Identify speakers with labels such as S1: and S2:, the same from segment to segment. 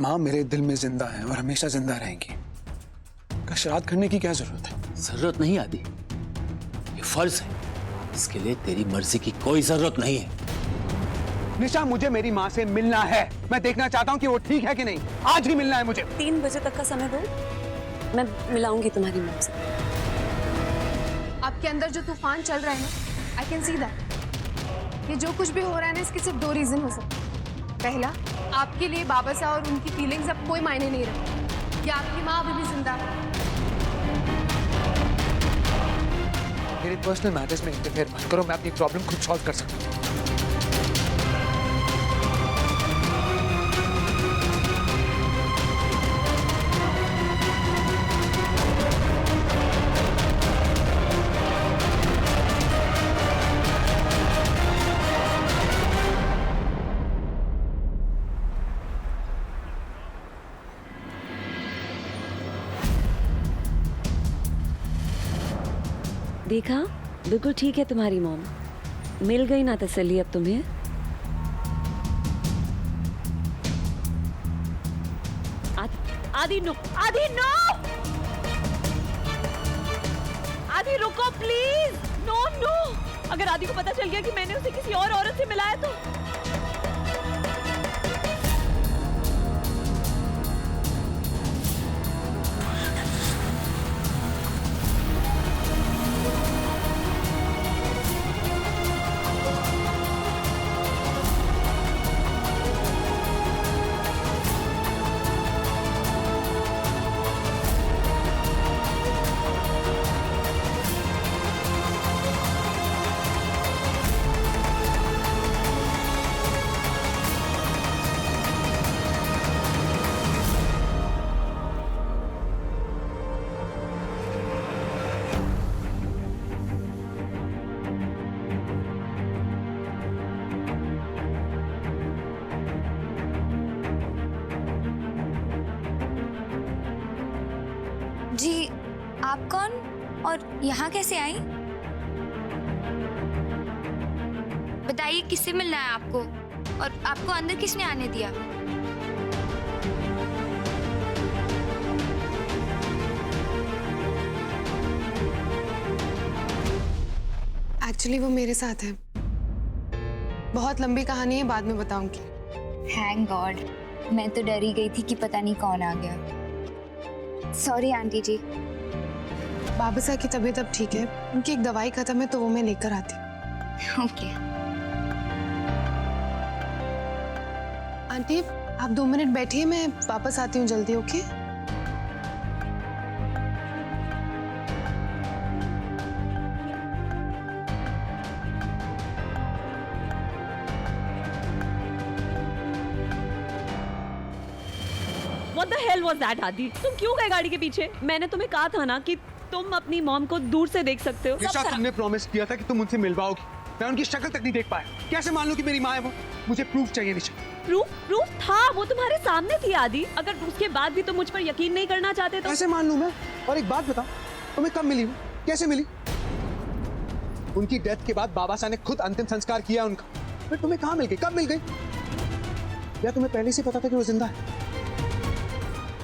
S1: माँ मेरे दिल में जिंदा है और हमेशा जिंदा रहेंगी। का श्राद्ध करने की क्या जरूरत है?
S2: जरूरत नहीं आदि, ये फर्ज है। इसके लिए तेरी मर्जी की कोई जरूरत नहीं है।
S1: निशा, मुझे मेरी माँ से मिलना है। मैं देखना चाहता हूँ कि वो ठीक है कि नहीं। आज ही मिलना है मुझे।
S3: 3 बजे तक का समय दो, मैं मिलाऊंगी तुम्हारी माँ से।
S4: आपके अंदर जो तूफान चल रहा है ना, आई कैन सी दैट। ये जो कुछ भी हो रहा है ना, इसके सिर्फ 2 रीजन हो सकते हैं। पहला, आपके लिए बाबा साहब और उनकी फीलिंग्स अब कोई मायने नहीं रखती, कि आपकी माँ अभी भी जिंदा है।
S1: मेरे पर्सनल मैटर्स में इंटरफेयर मत करो। मैं अपनी प्रॉब्लम खुद सॉल्व कर सकता हूँ।
S3: देखा, बिल्कुल ठीक है तुम्हारी मॉम। मिल गई ना तसल्ली अब तुम्हें। आदि नो, आदि नो, आदि रुको प्लीज। नो नो, अगर आदि को पता चल गया कि मैंने उसे किसी और औरत से मिलाया तो।
S5: जी, आप कौन और यहाँ कैसे आई? बताइए, किससे मिलना है आपको और आपको अंदर किसने आने दिया?
S4: एक्चुअली वो मेरे साथ है। बहुत लंबी कहानी है, बाद में बताऊंगी।
S5: थैंक गॉड, मैं तो डर ही गई थी कि पता नहीं कौन आ गया। सॉरी आंटी जी।
S4: बाबा साहब की तबीयत अब ठीक है, उनकी एक दवाई खत्म है तो वो मैं लेकर आती हूँ।
S5: ओके।
S4: आंटी, आप 2 मिनट बैठिए, मैं वापस आती हूँ जल्दी। Okay?
S3: What the hell was that, आदि? तुम क्यों गए गाड़ी के पीछे? मैंने तुम्हें कहा था ना कि तुम अपनी मॉम को दूर से देख सकते हो।
S1: निशा, तुमने प्रॉमिस किया था कि तुम उनसे मिलवाओगी। मैं उनकी शक्ल तक नहीं देख पाया। कैसे मान लूं कि मेरी माँ है वो? मुझे प्रूफ चाहिए निशा।
S3: प्रूफ था, वो तुम्हारे सामने थी आदि। अगर उसके बाद भी तुम मुझ पर यकीन नहीं करना चाहते तो
S1: कैसे मान लूं मैं? और एक बात बता, तुम्हें कब मिली वो? कैसे मिली? उनकी डेथ के बाद बाबा साहब ने खुद अंतिम संस्कार किया उनका। फिर तुम्हें कहाँ मिल गई? कब मिल गई? या तुम्हें पहले से पता था कि वो जिंदा है?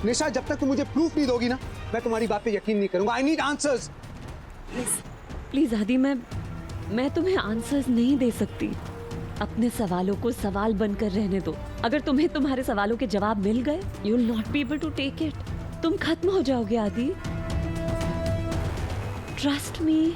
S1: निशा, जब तक तुम मुझे प्रूफ नहीं दोगी ना, मैं तुम्हारी बात पे यकीन नहीं करूंगा। I need answers.
S3: प्लीज आदि, मैं तुम्हें आंसर्स नहीं दे सकती। अपने सवालों को सवाल बनकर रहने दो। अगर तुम्हें तुम्हारे सवालों के जवाब मिल गए, you will not be able to take it. तुम खत्म हो जाओगे आदि। Trust me.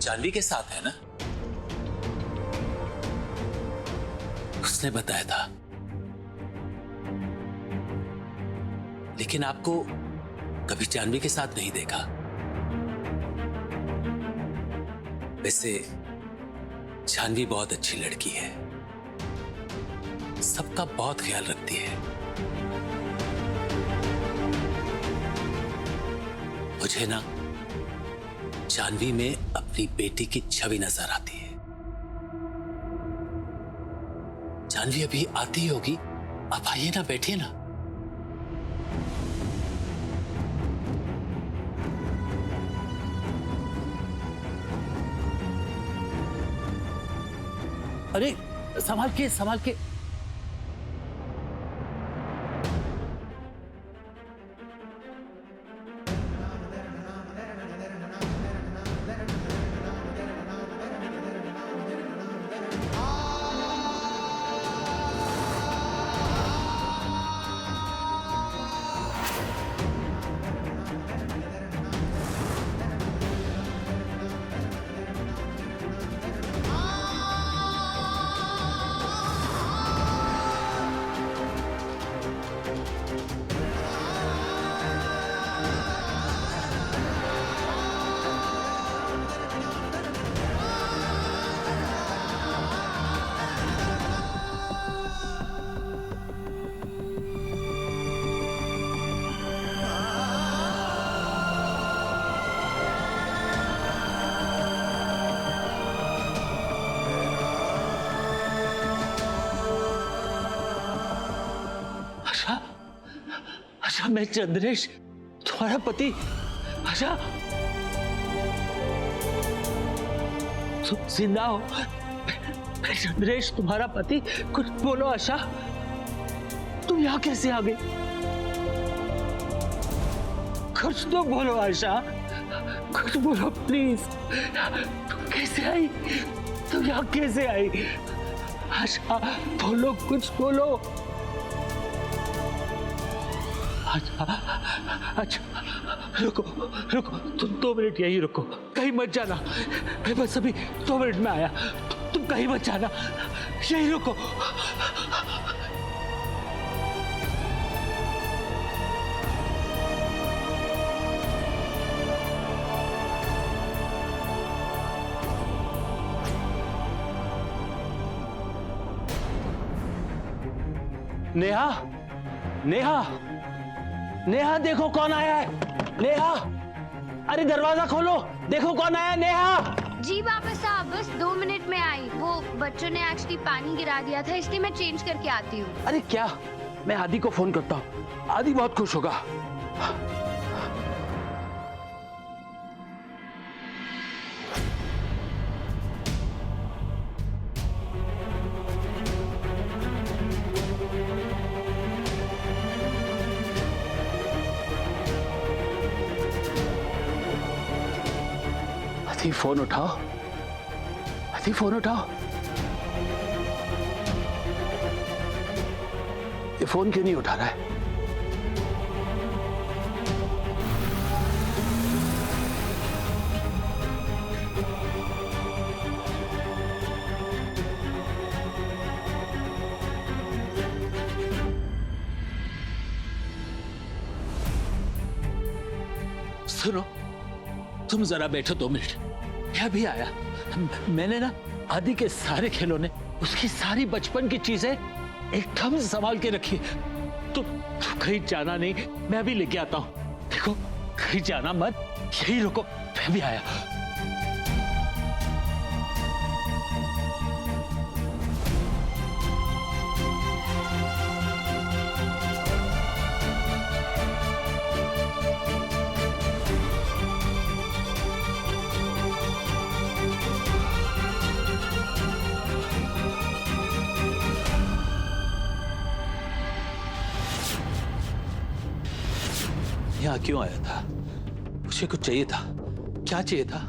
S2: जानवी के साथ है ना? उसने बताया था। लेकिन आपको कभी जानवी के साथ नहीं देखा। वैसे जानवी बहुत अच्छी लड़की है, सबका बहुत ख्याल रखती है। मुझे ना जानवी में अपनी बेटी की छवि नजर आती है। जानवी अभी आती होगी, आप आइए ना, बैठिए ना। अरे संभाल के, संभाल के। आशा, मैं चंद्रेश, तुम्हारा पति। आशा, तुम जिंदा हो? मैं चंद्रेश, तुम्हारा पति। कुछ बोलो आशा, तुम यहाँ कैसे आ गई? कुछ तो बोलो आशा, कुछ बोलो प्लीज। तुम कैसे आई? तुम यहाँ कैसे आई? आशा बोलो, कुछ बोलो। अच्छा, रुको रुको, तुम 2 मिनट यही रुको, कहीं मत जाना। मैं बस अभी 2 मिनट में आया, तुम कहीं मत जाना, यही रुको। नेहा, नेहा, नेहा, देखो कौन आया है। नेहा, अरे दरवाजा खोलो, देखो कौन आया है। नेहा।
S6: जी बाबा साहब, बस 2 मिनट में आई। वो बच्चों ने एक्चुअली पानी गिरा दिया था, इसलिए मैं चेंज करके आती हूँ।
S2: अरे क्या, मैं आदि को फोन करता हूँ, आदि बहुत खुश होगा। आदि फोन उठाओ, आदि फोन उठाओ। ये फोन क्यों नहीं उठा रहा है? सुनो, तुम जरा बैठो 2 मिनट। क्या भी आया? मैंने ना आदि के सारे खिलौने, उसकी सारी बचपन की चीजें एकदम संभाल के रखी। तुम कहीं जाना नहीं, मैं भी लेके आता हूँ। देखो, कहीं जाना मत, यही रुको, मैं भी आया। यहाँ क्यों आया था? मुझे कुछ चाहिए था। क्या चाहिए था?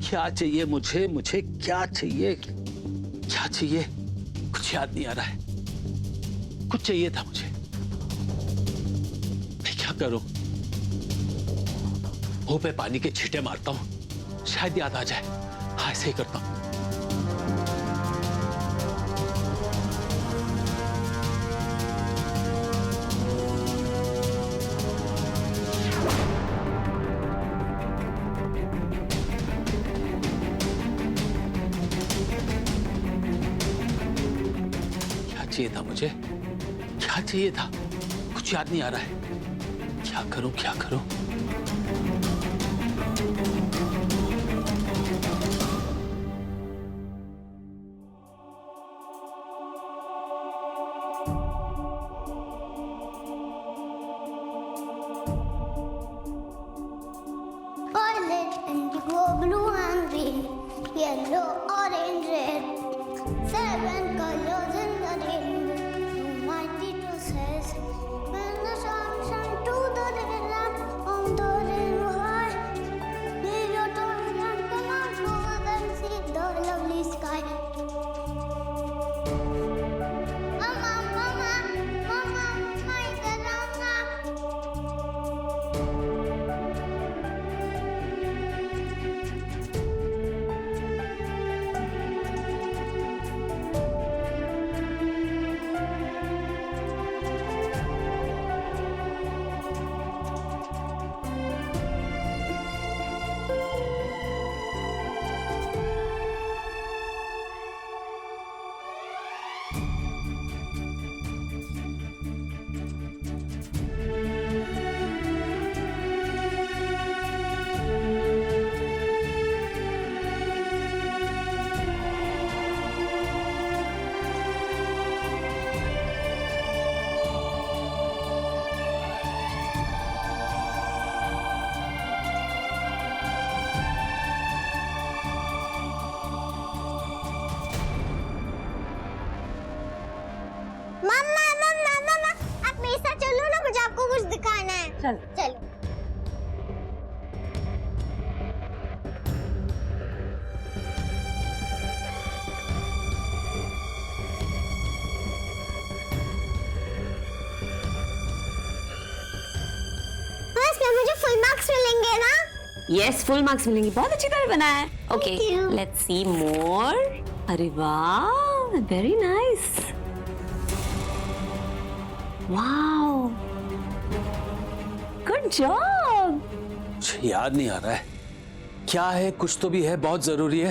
S2: क्या चाहिए मुझे? मुझे क्या चाहिए? क्या चाहिए? कुछ याद नहीं आ रहा है। कुछ चाहिए था मुझे। मैं क्या करूं? मुंह पे पानी के छींटे मारता हूं, शायद याद आ जाए। हाँ, ऐसे ही करता हूं। क्या चाहिए था मुझे? क्या चाहिए था? कुछ याद नहीं आ रहा है। क्या करूं, क्या करूं?
S7: Violet, indigo, blue and green, yellow, orange, red. 7 colors in the rainbow. Mighty to says, when the sun shines to the land on the rainbow high, leave your toys and come on over and see the lovely sky. Mama, mama, mama, my banana. मम्मा मम्मा मम्मा आप मेरे साथ चलो ना, मुझे आपको कुछ दिखाना है।
S3: चल।
S7: चलो। हाँ, इसमें मुझे फुल मार्क्स मिलेंगे ना?
S3: यस, फुल मार्क्स मिलेंगे। बहुत अच्छी तरह बनाया है। Okay,
S7: Thank you.
S3: Let's see more. अरे वाह, very nice. Wow, good job.
S2: मुझे याद नहीं आ रहा है क्या है। कुछ तो भी है, बहुत जरूरी है।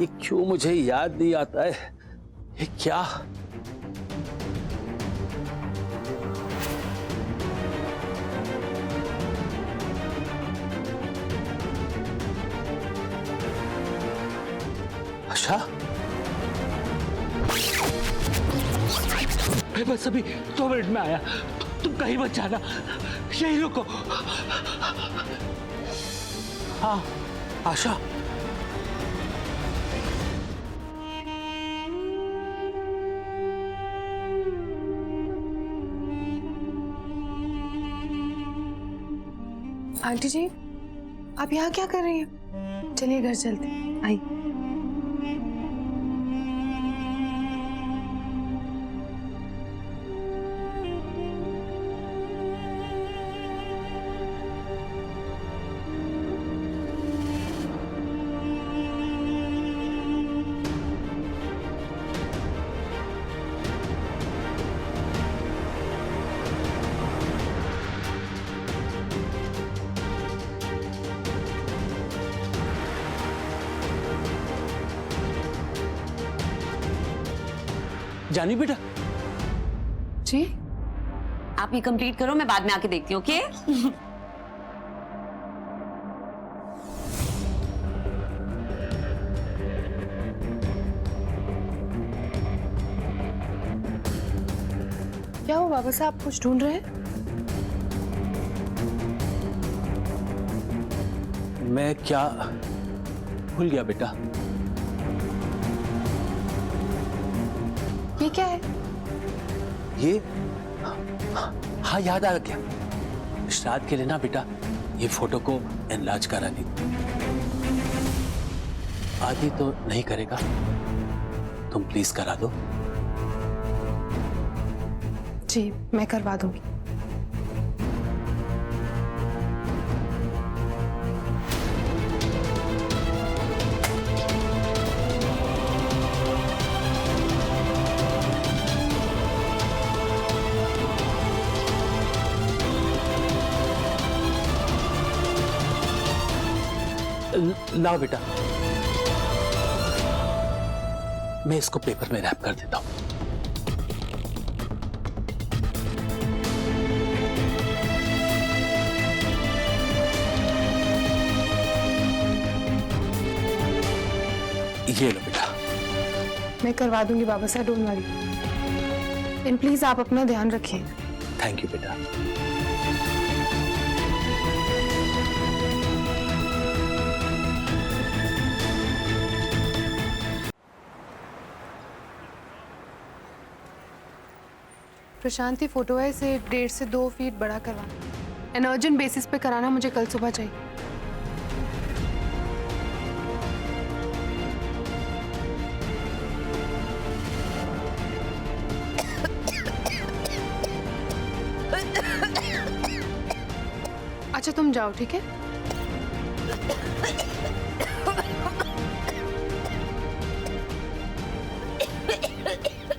S2: ये क्यों मुझे याद नहीं आता है? ये क्या? अच्छा, मैं बस अभी 2 मिनट में आया। तुम कहीं मत जाना, यही रुको। हाँ, आशा।
S4: आंटी जी, आप यहाँ क्या कर रही हैं? चलिए घर चलते हैं। आइए।
S2: जानी बेटा।
S4: जी,
S3: आप ये कंप्लीट करो, मैं बाद में आके देखती हूँ। ओके?
S4: क्या हुआ? बस आप कुछ ढूंढ रहे हैं?
S2: मैं क्या भूल गया बेटा।
S4: ये क्या है?
S2: ये हाँ, याद आ गया। श्राद्ध के लिए ना बेटा, ये फोटो को एनलार्ज करानी। आदि तो नहीं करेगा, तुम प्लीज करा दो।
S4: जी, मैं करवा दूंगी।
S2: लाओ बेटा, मैं इसको पेपर में रैप कर देता हूं। ये लो बेटा।
S4: मैं करवा दूंगी बाबा साहब, डोंट वरी। एंड प्लीज आप अपना ध्यान रखिए।
S2: थैंक यू बेटा।
S4: प्रशांति फोटो है, इसे 1.5 से 2 फीट बड़ा करवाना। एन अर्जेंट बेसिस पे कराना, मुझे कल सुबह चाहिए। अच्छा तुम जाओ, ठीक है?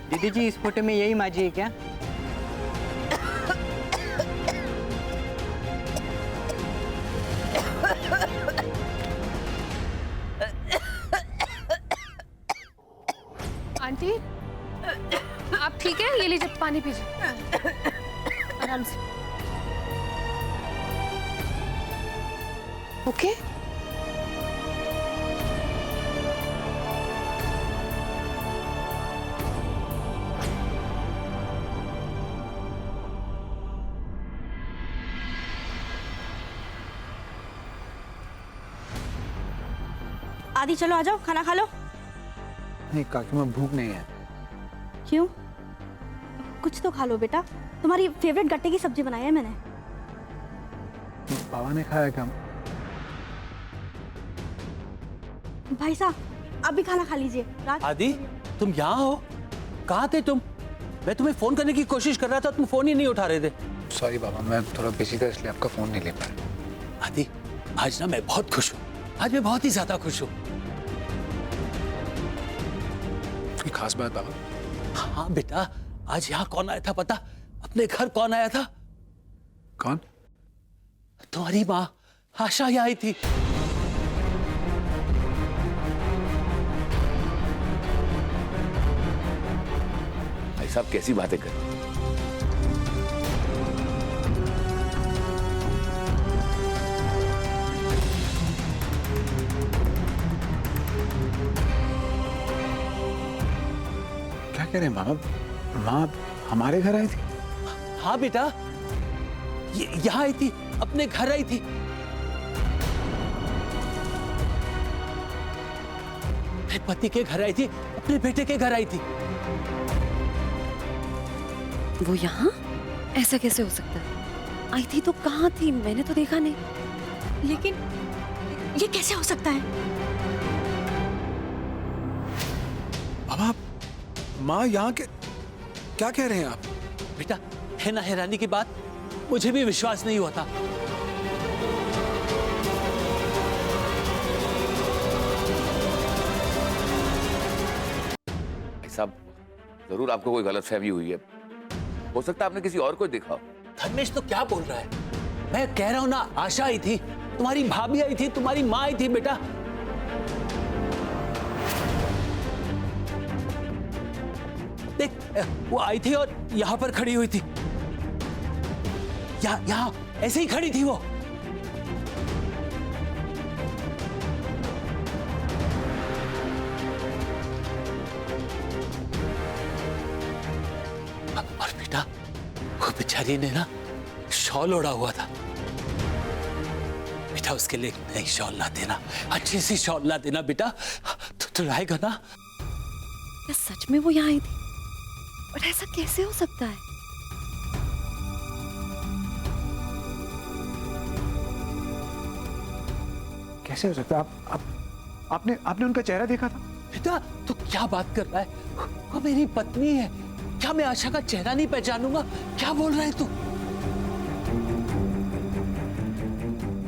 S8: दीदी जी, इस फोटो में यही माँ जी है क्या?
S4: आंटी आप ठीक है? ये लीजिए पानी पीजिए आराम से। ओके
S9: आदि चलो आ जाओ, खाना खा लो।
S1: नहीं काकी, मैं भूख नहीं है।
S9: क्यों? कुछ तो खा लो बेटा, तुम्हारी फेवरेट गट्टे की सब्जी बनाई है मैंने।
S1: बाबा ने खाया क्या?
S9: भाई साहब आप भी खाना खा लीजिए। रात
S2: आदि, तुम यहाँ हो? कहाँ थे तुम? मैं तुम्हें फोन करने की कोशिश कर रहा था, तुम फोन ही नहीं उठा रहे थे।
S1: सॉरी बाबा, मैं थोड़ा बिजी था इसलिए आपका फोन नहीं ले पाया।
S2: आदि, आज ना मैं बहुत खुश हूँ। आज मैं बहुत ही ज्यादा खुश हूँ।
S1: कोई खास बात बाबा?
S2: हाँ बेटा, आज यहाँ कौन आया था पता? अपने घर कौन आया था?
S1: कौन?
S2: तुम्हारी माँ आशा यहाँ आई थी।
S10: भाई साहब कैसी बातें कर रहे हैं?
S1: क्या कह रहे हैं मामा? माँ हमारे घर आई थी?
S2: हाँ बेटा, यहाँ आई थी, अपने घर आई थी। अपने पति के घर आई थी, अपने बेटे के घर आई थी।
S3: वो यहाँ? ऐसा कैसे हो सकता है? आई थी तो कहाँ थी? मैंने तो देखा नहीं।
S9: लेकिन ये कैसे हो सकता है?
S1: बाबा, माँ यहाँ के क्या कह रहे हैं आप?
S2: बेटा, है ना हैरानी की बात, मुझे भी विश्वास नहीं हुआ था।
S10: भाई साहब जरूर आपको कोई गलतफहमी हुई है, हो सकता है आपने किसी और को देखा हो।
S2: धर्मेश तो क्या बोल रहा है? मैं कह रहा हूं ना, आशा आई थी, तुम्हारी भाभी आई थी, तुम्हारी माँ आई थी बेटा। देख, वो आई थी और यहां पर खड़ी हुई थी। यहाँ ऐसे ही खड़ी थी वो। और बेटा, वो बेचारी ने ना शॉल ओढ़ा हुआ था। बेटा, उसके लिए नई शॉल ला देना, अच्छी सी शॉल ला देना बेटा, तो लाएगा ना।
S3: क्या सच में वो यहाँ आई थी? और ऐसा कैसे हो सकता है?
S1: कैसे हो सकता है? आपने उनका चेहरा देखा था?
S2: बेटा, तू क्या बात कर रहा है? वो मेरी पत्नी है, क्या मैं आशा का चेहरा नहीं पहचानूंगा? क्या बोल रहा है तू?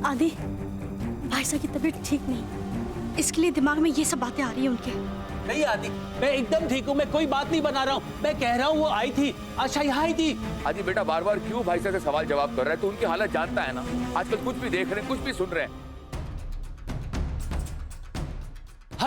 S9: आदि, भाई साहब की तबीयत ठीक नहीं, इसके लिए दिमाग में ये सब बातें आ रही है उनके।
S2: नहीं आदि, मैं एकदम ठीक हूँ, मैं कोई बात नहीं बना रहा हूँ। मैं कह रहा हूँ वो आई थी, आशा यहाँ आई थी।
S10: आदि बेटा बार बार क्यों भाई साहब से सवाल जवाब कर रहा है? तो उनकी हालत जानता है ना, आजकल कुछ भी देख रहे हैं, कुछ भी सुन रहे हैं।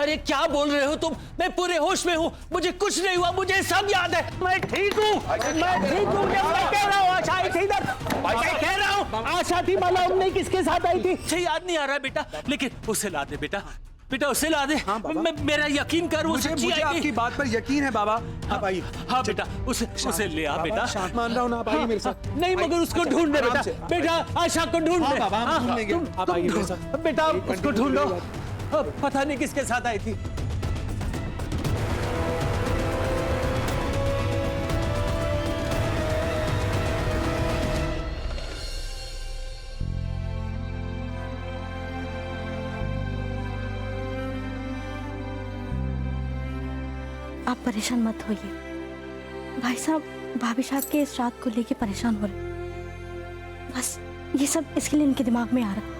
S2: अरे क्या बोल रहे हो तुम? मैं पूरे होश में हूँ, मुझे कुछ नहीं हुआ, मुझे सब याद है, मैं ठीक हूँ, मैं ठीक हूँ। मैं कह रहा हूँ आशा आई थी इधर, मैं कह रहा हूँ आशा थी, मालूम नहीं किसके साथ आई थी, मुझे याद नहीं आ रहा बेटा, लेकिन उसे ला दे बेटा, बेटा उसे ला दे।
S1: हाँ,
S2: मेरा यकीन कर, वो सच्ची
S1: मुझे
S2: आई थी।
S1: आपकी बात पर यकीन है बाबा। आप आइए।
S2: हाँ बेटा, उसे ले आ बेटा।
S1: शांत मान रहा हूँ ना, आप आइए मेरे साथ।
S2: नहीं मगर उसको ढूंढ दे बेटा, बेटा आशा को ढूंढ दे।
S1: बाबा हम ढूंढ लेंगे। आप आइए मेरे साथ।
S2: बेटा उसको ढूंढो, पता नहीं किसके साथ आई थी।
S9: आप परेशान मत होइए। भाई साहब भाभी साहब के इस रात को लेके परेशान हो रहे, बस ये सब इसके लिए इनके दिमाग में आ रहा।